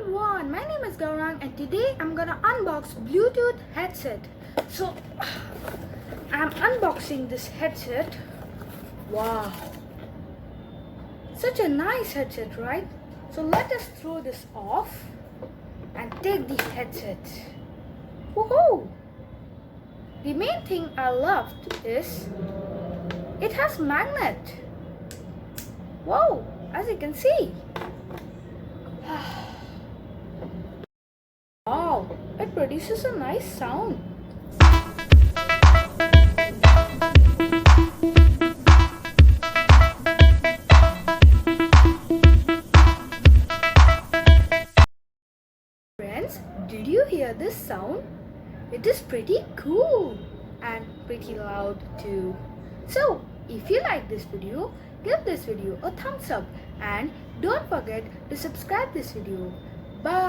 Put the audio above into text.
everyone, my name is Gaurang and today I'm gonna unbox Bluetooth headset. So I'm unboxing this headset. Wow, such a nice headset, right? So let us throw this off and take the headset. Woohoo! The main thing I loved is it has magnet. Wow, as you can see. Wow, it produces a nice sound. Friends, did you hear this sound? It is pretty cool and pretty loud too. So, if you like this video, give this video a thumbs up and don't forget to subscribe this video. Bye.